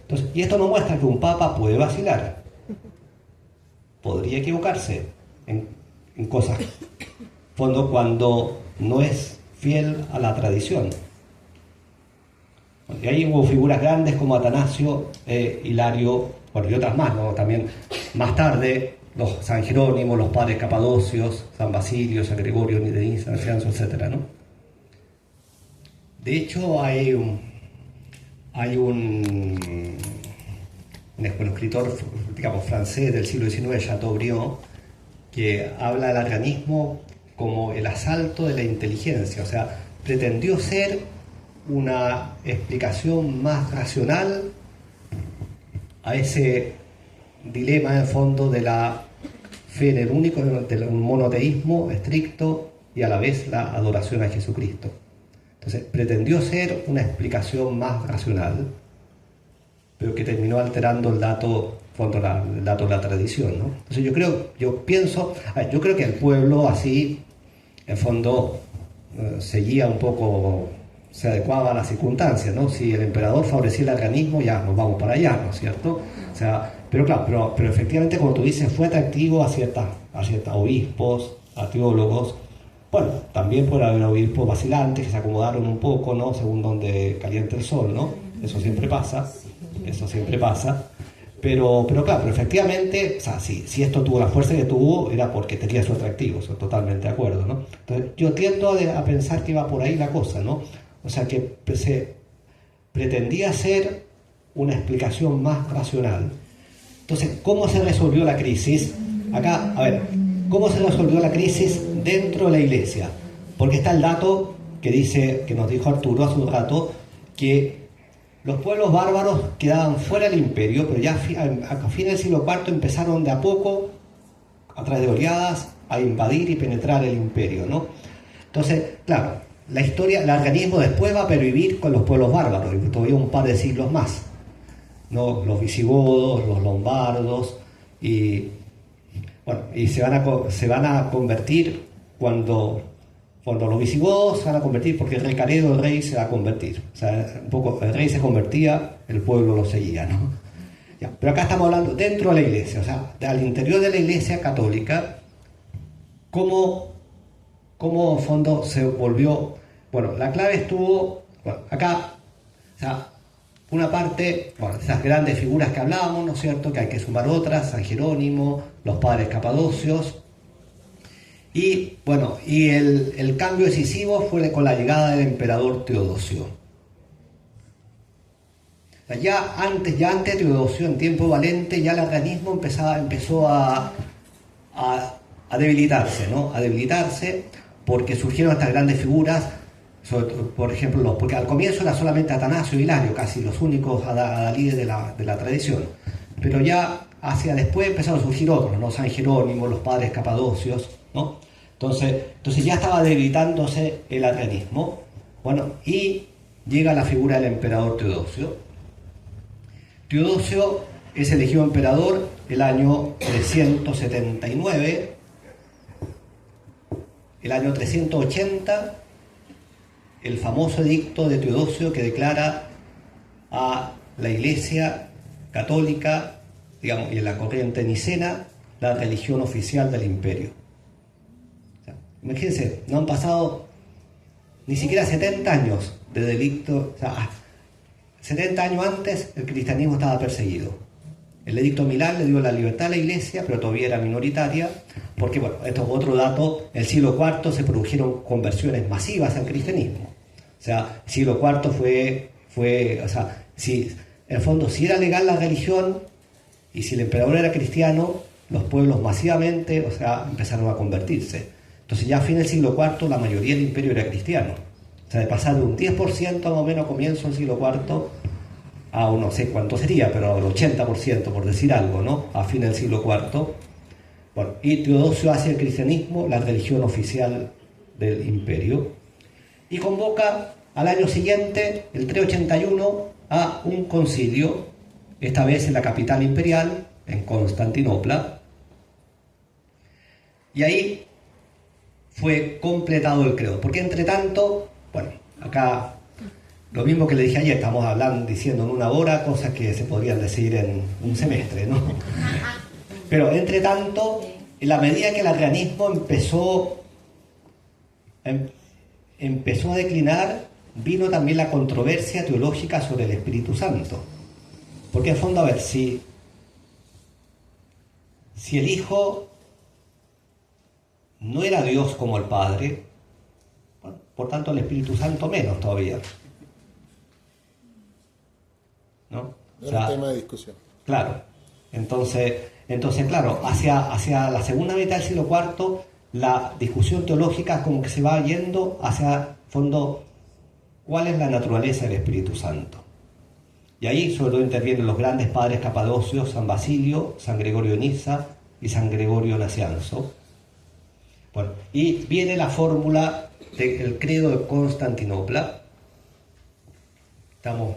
Entonces, y esto nos muestra que un Papa puede vacilar, podría equivocarse en cosas, fondo, cuando no es fiel a la tradición. Y ahí hubo figuras grandes como Atanasio, Hilario, bueno, y otras más, ¿no? También más tarde los San Jerónimo, los padres Capadocios, San Basilio, San Gregorio de Niza, Nacianzo, etc., ¿no? De hecho, hay un escritor, digamos, francés del siglo XIX, Chateaubriand, que habla del arrianismo como el asalto de la inteligencia. O sea, pretendió ser una explicación más racional a ese dilema en el fondo de la fe en el único, del monoteísmo estricto y a la vez la adoración a Jesucristo. Entonces pretendió ser una explicación más racional, pero que terminó alterando el dato de la tradición, ¿no? Entonces yo creo que el pueblo así, en fondo, seguía un poco, se adecuaba a las circunstancias, ¿no? Si el emperador favorecía el arrianismo, ya nos vamos para allá, ¿no es cierto? O sea, pero claro, pero efectivamente, como tú dices, fue atractivo a ciertos obispos, a teólogos. Bueno, también puede haber obispos vacilantes que se acomodaron un poco, ¿no? Según donde caliente el sol, ¿no? Eso siempre pasa. Pero efectivamente, o sea, si esto tuvo la fuerza que tuvo, era porque tenía su atractivo, estoy totalmente de acuerdo, ¿no? Entonces, yo tiendo a pensar que iba por ahí la cosa, ¿no? O sea, que se pretendía ser una explicación más racional. Entonces, ¿cómo se resolvió la crisis? Acá, a ver, ¿cómo se resolvió la crisis dentro de la Iglesia? Porque está el dato que nos dijo Arturo hace un rato, que los pueblos bárbaros quedaban fuera del imperio, pero ya a fines del siglo IV empezaron de a poco, a través de oleadas, a invadir y penetrar el imperio, ¿no? Entonces, claro, la historia, el arrianismo después va a pervivir con los pueblos bárbaros, y todavía un par de siglos más, ¿no? Los visigodos, los lombardos, y se van a convertir cuando los visigodos se van a convertir, porque el rey Caredo, el rey, se va a convertir. O sea, un poco el rey se convertía, el pueblo lo seguía, ¿no? Ya, pero acá estamos hablando dentro de la Iglesia, o sea, al interior de la Iglesia católica, cómo en fondo se volvió. Bueno, la clave estuvo, acá, o sea, una parte, esas grandes figuras que hablábamos, ¿no es cierto?, que hay que sumar otras, San Jerónimo, los padres Capadocios. Y el cambio decisivo fue con la llegada del emperador Teodosio. Ya antes de Teodosio, en tiempo Valente, ya el arrianismo empezó a a debilitarse, ¿no? A debilitarse porque surgieron estas grandes figuras, por ejemplo, porque al comienzo era solamente Atanasio y Hilario, casi los únicos adalides de la tradición, pero ya hacia después empezaron a surgir otros, ¿no? San Jerónimo, los padres capadocios, ¿no? Entonces ya estaba debilitándose el arrianismo, bueno, y llega la figura del emperador Teodosio. Teodosio es elegido emperador el año 379. El año 380, el famoso edicto de Teodosio que declara a la Iglesia católica, digamos, y en la corriente nicena, la religión oficial del imperio. O sea, imagínense, no han pasado ni siquiera 70 años de edicto. O sea, 70 años antes el cristianismo estaba perseguido. El edicto de Milán le dio la libertad a la Iglesia, pero todavía era minoritaria, porque, bueno, esto es otro dato, en el siglo IV se produjeron conversiones masivas al cristianismo. O sea, el siglo IV fue o sea, si, en el fondo, si era legal la religión, y si el emperador era cristiano, los pueblos masivamente, o sea, empezaron a convertirse. Entonces ya a fin del siglo IV la mayoría del imperio era cristiano. O sea, de pasar de un 10% más o menos a comienzo del siglo IV, a no sé cuánto sería, pero al 80%, por decir algo, ¿no? A fin del siglo IV. Bueno, y Teodosio hace el cristianismo la religión oficial del imperio y convoca al año siguiente, el 381, a un concilio, esta vez en la capital imperial, en Constantinopla, y ahí fue completado el credo, porque entre tanto, bueno, acá lo mismo que le dije ayer, estamos diciendo en una hora cosas que se podrían decir en un semestre, ¿no? Pero entre tanto, en la medida que el arrianismo empezó a declinar, vino también la controversia teológica sobre el Espíritu Santo. Porque en fondo, a ver, si el Hijo no era Dios como el Padre, bueno, por tanto el Espíritu Santo menos todavía, ¿no? No era un tema de discusión. Claro. Entonces claro, hacia la segunda mitad del siglo IV, la discusión teológica como que se va yendo hacia, fondo, ¿cuál es la naturaleza del Espíritu Santo? Y ahí sobre todo intervienen los grandes padres capadocios, San Basilio, San Gregorio de Niza y San Gregorio Nacianzo. Bueno, y viene la fórmula del credo de Constantinopla. Estamos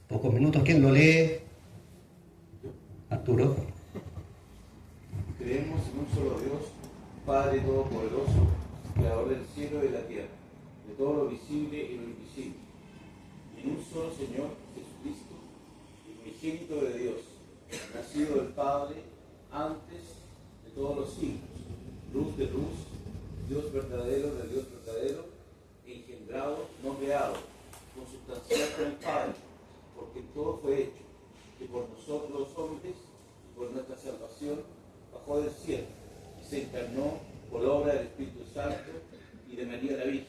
pocos minutos. ¿Quién lo lee? Arturo. Creemos en un solo Dios, Padre Todopoderoso, Creador del cielo y de la tierra, de todo lo visible y lo invisible, y en un solo Señor, Jesucristo, unigénito de Dios, nacido del Padre antes de todos los siglos, luz de luz, Dios verdadero de Dios verdadero, engendrado, no creado, consubstancial con el Padre, porque todo fue hecho, que por nosotros los hombres, por nuestra salvación, bajó del cielo y se encarnó por obra del Espíritu Santo y de María la Virgen.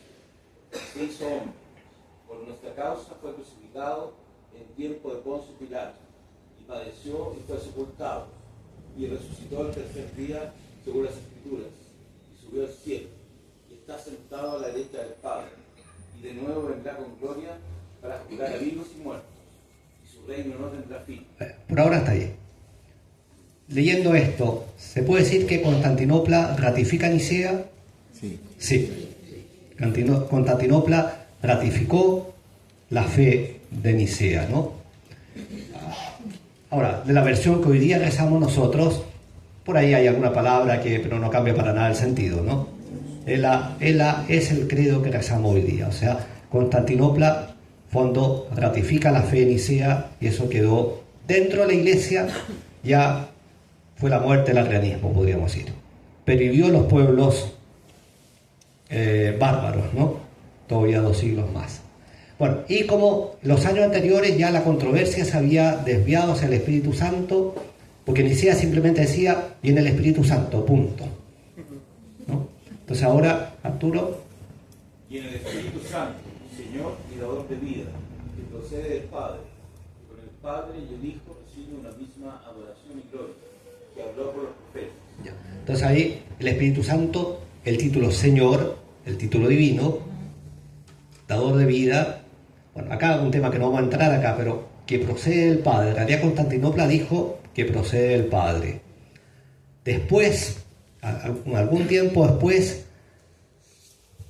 Se hizo hombre. Por nuestra causa fue crucificado en tiempo de Poncio Pilato y padeció y fue sepultado y resucitó el tercer día según las Escrituras y subió al cielo y está sentado a la derecha del Padre y de nuevo vendrá con gloria para juzgar a vivos y muertos y su reino no tendrá fin. Por ahora está ahí. Leyendo esto, ¿se puede decir que Constantinopla ratifica Nicea? Sí. Sí. Constantinopla ratificó la fe de Nicea, ¿no? Ahora, de la versión que hoy día rezamos nosotros, por ahí hay alguna palabra pero no cambia para nada el sentido, ¿no? Ela es el credo que rezamos hoy día. O sea, Constantinopla, fondo, ratifica la fe de Nicea y eso quedó dentro de la Iglesia. Ya fue la muerte del arrianismo, podríamos decir. Pervivió los pueblos bárbaros, ¿no? Todavía 2 siglos más. Bueno, y como los años anteriores ya la controversia se había desviado hacia el Espíritu Santo, porque Nicea simplemente decía, viene el Espíritu Santo, punto, ¿no? Entonces ahora, Arturo. Y en el Espíritu Santo, Señor y dador de vida, que procede del Padre, y con el Padre y el Hijo recibe una misma adoración y gloria, que habló por los profetas. Entonces ahí El Espíritu Santo, el título Señor, el título divino, dador de vida. Bueno, acá un tema que no vamos a entrar acá, pero que procede del Padre. En realidad Constantinopla dijo que procede del Padre. Después, algún tiempo después,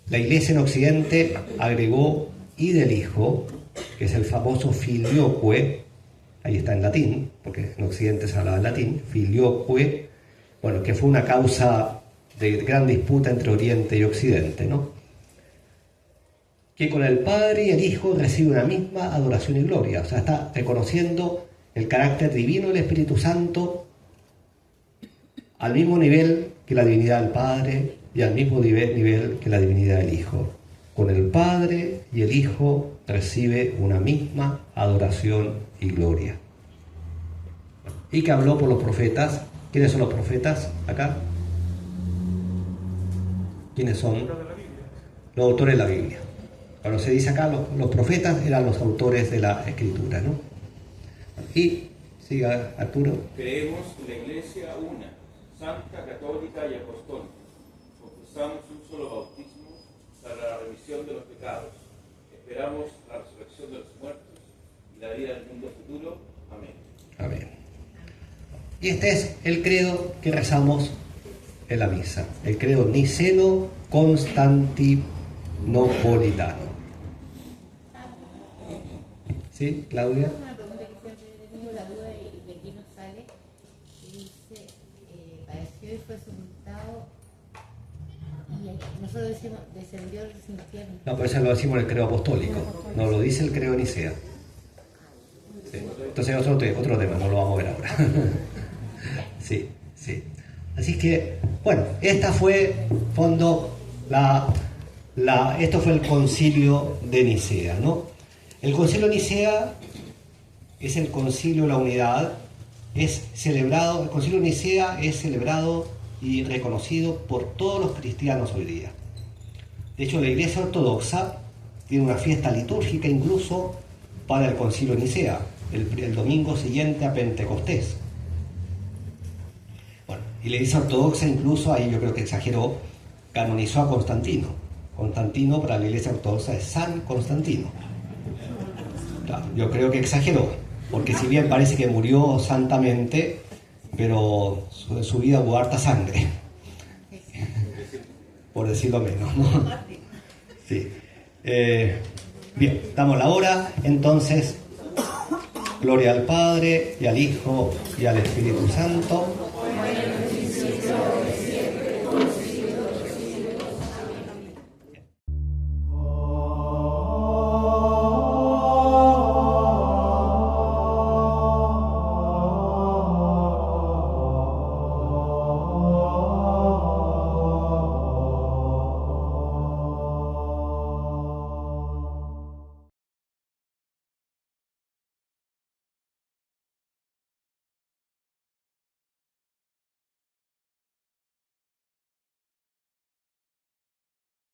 la Iglesia en Occidente agregó y del Hijo, que es el famoso filioque, ahí está en latín, porque en Occidente se hablaba en latín, filioque, bueno, que fue una causa de gran disputa entre Oriente y Occidente, ¿no? Que con el Padre y el Hijo recibe una misma adoración y gloria, o sea, está reconociendo el carácter divino del Espíritu Santo al mismo nivel que la divinidad del Padre y al mismo nivel que la divinidad del Hijo. Con el Padre y el Hijo recibe una misma adoración y gloria. Y que habló por los profetas. ¿Quiénes son los profetas acá? ¿Quiénes son? Los autores de la Biblia. Cuando se dice acá, los profetas eran los autores de la Escritura, ¿no? Y, siga Arturo. Creemos en la Iglesia una, santa, católica y apostólica. Confesamos un solo bautismo para la remisión de los pecados. Esperamos la resurrección de los muertos y la vida del mundo futuro. Amén. Amén. Y este es el credo que rezamos en la misa. El credo niceno-constantinopolitano. ¿Sí, Claudia? Una pregunta que siempre tengo la duda y de aquí nos sale. Dice, padeció y fue sepultado. Y nosotros decimos, descendió del infierno. No, pero eso lo decimos en el credo apostólico. No lo dice el credo de Nicea. Sí. Entonces es otro tema, no lo vamos a ver ahora. Sí, sí. Así que, bueno, esta fue, fondo, esto fue el concilio de Nicea, ¿no? El concilio de Nicea es el concilio de la unidad, es celebrado, el concilio de Nicea es celebrado y reconocido por todos los cristianos hoy día. De hecho, la Iglesia Ortodoxa tiene una fiesta litúrgica incluso para el concilio de Nicea, el domingo siguiente a Pentecostés. Bueno, y la Iglesia Ortodoxa incluso, ahí yo creo que exageró, canonizó a Constantino. Constantino para la Iglesia Ortodoxa es San Constantino. Claro, yo creo que exageró, porque si bien parece que murió santamente, pero en su vida hubo harta sangre, por decirlo menos, ¿no? Sí. Bien, damos la hora, entonces, gloria al Padre, y al Hijo, y al Espíritu Santo.